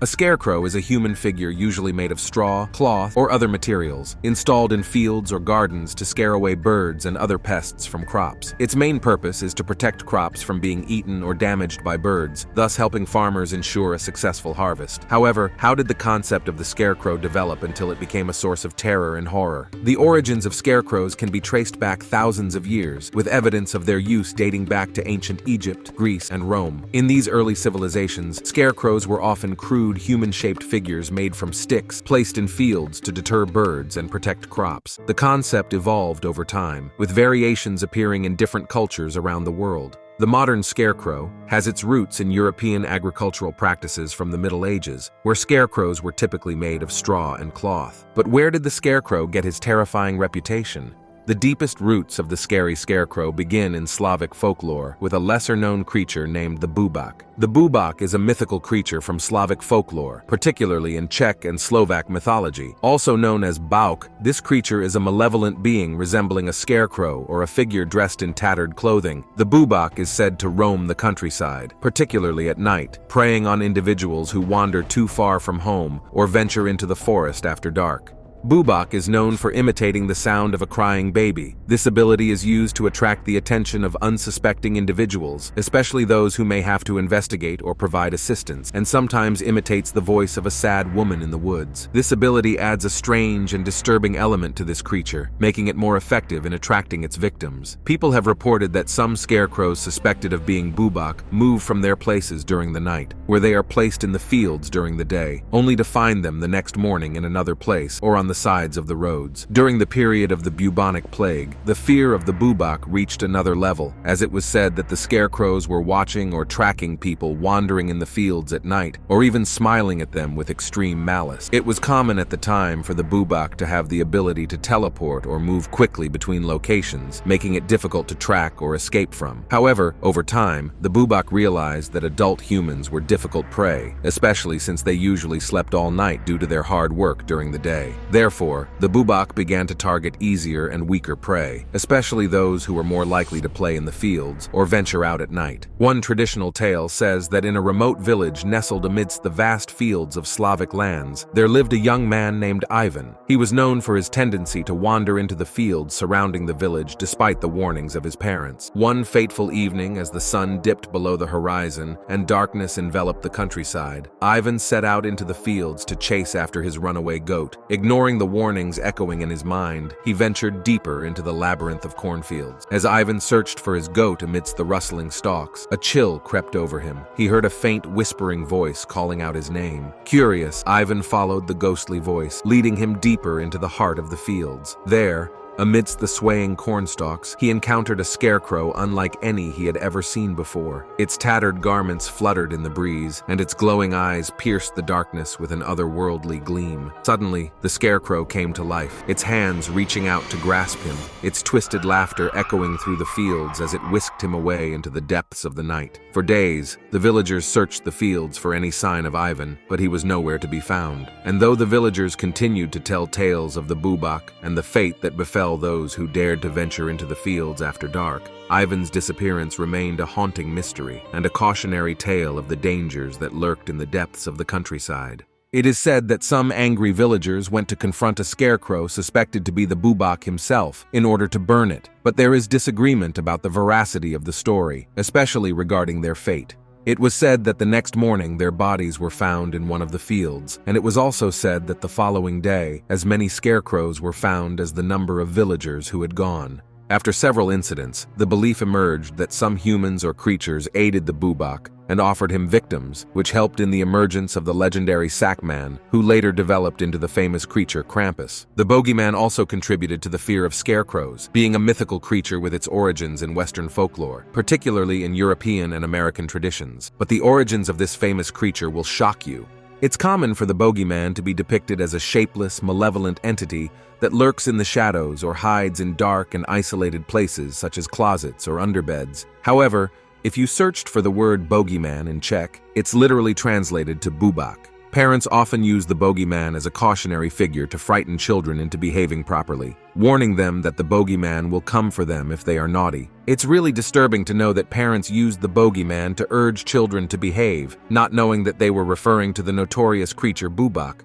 A scarecrow is a human figure usually made of straw, cloth, or other materials, installed in fields or gardens to scare away birds and other pests from crops. Its main purpose is to protect crops from being eaten or damaged by birds, thus helping farmers ensure a successful harvest. However, how did the concept of the scarecrow develop until it became a source of terror and horror? The origins of scarecrows can be traced back thousands of years, with evidence of their use dating back to ancient Egypt, Greece, and Rome. In these early civilizations, scarecrows were often crude, human-shaped figures made from sticks placed in fields to deter birds and protect crops. The concept evolved over time, with variations appearing in different cultures around the world. The modern scarecrow has its roots in European agricultural practices from the Middle Ages, where scarecrows were typically made of straw and cloth. But where did the scarecrow get his terrifying reputation? The deepest roots of the scary scarecrow begin in Slavic folklore, with a lesser-known creature named the Bubak. The Bubak is a mythical creature from Slavic folklore, particularly in Czech and Slovak mythology. Also known as Bauk, this creature is a malevolent being resembling a scarecrow or a figure dressed in tattered clothing. The Bubak is said to roam the countryside, particularly at night, preying on individuals who wander too far from home or venture into the forest after dark. Bubak is known for imitating the sound of a crying baby. This ability is used to attract the attention of unsuspecting individuals, especially those who may have to investigate or provide assistance, and sometimes imitates the voice of a sad woman in the woods. This ability adds a strange and disturbing element to this creature, making it more effective in attracting its victims. People have reported that some scarecrows suspected of being Bubak move from their places during the night, where they are placed in the fields during the day, only to find them the next morning in another place or on the sides of the roads. During the period of the bubonic plague, the fear of the Bubak reached another level, as it was said that the scarecrows were watching or tracking people wandering in the fields at night, or even smiling at them with extreme malice. It was common at the time for the Bubak to have the ability to teleport or move quickly between locations, making it difficult to track or escape from. However, over time, the Bubak realized that adult humans were difficult prey, especially since they usually slept all night due to their hard work during the day. Therefore, the Bubak began to target easier and weaker prey, especially those who were more likely to play in the fields or venture out at night. One traditional tale says that in a remote village nestled amidst the vast fields of Slavic lands, there lived a young man named Ivan. He was known for his tendency to wander into the fields surrounding the village despite the warnings of his parents. One fateful evening, as the sun dipped below the horizon and darkness enveloped the countryside, Ivan set out into the fields to chase after his runaway goat. Ignoring the warnings echoing in his mind, he ventured deeper into the labyrinth of cornfields. As Ivan searched for his goat amidst the rustling stalks, a chill crept over him. He heard a faint whispering voice calling out his name. Curious, Ivan followed the ghostly voice, leading him deeper into the heart of the fields. There, amidst the swaying cornstalks, he encountered a scarecrow unlike any he had ever seen before. Its tattered garments fluttered in the breeze, and its glowing eyes pierced the darkness with an otherworldly gleam. Suddenly, the scarecrow came to life, its hands reaching out to grasp him, its twisted laughter echoing through the fields as it whisked him away into the depths of the night. For days, the villagers searched the fields for any sign of Ivan, but he was nowhere to be found. And though the villagers continued to tell tales of the Bubak and the fate that befell those who dared to venture into the fields after dark, Ivan's disappearance remained a haunting mystery and a cautionary tale of the dangers that lurked in the depths of the countryside. It is said that some angry villagers went to confront a scarecrow suspected to be the Bubak himself in order to burn it, but there is disagreement about the veracity of the story, especially regarding their fate. It was said that the next morning their bodies were found in one of the fields, and it was also said that the following day, as many scarecrows were found as the number of villagers who had gone. After several incidents, the belief emerged that some humans or creatures aided the Bubak and offered him victims, which helped in the emergence of the legendary Sackman, who later developed into the famous creature Krampus. The bogeyman also contributed to the fear of scarecrows, being a mythical creature with its origins in Western folklore, particularly in European and American traditions. But the origins of this famous creature will shock you. It's common for the bogeyman to be depicted as a shapeless, malevolent entity that lurks in the shadows or hides in dark and isolated places such as closets or underbeds. However, if you searched for the word bogeyman in Czech, it's literally translated to Bubak, Parents often use the bogeyman as a cautionary figure to frighten children into behaving properly, warning them that the bogeyman will come for them if they are naughty. It's really disturbing to know that parents used the bogeyman to urge children to behave, not knowing that they were referring to the notorious creature Bubak.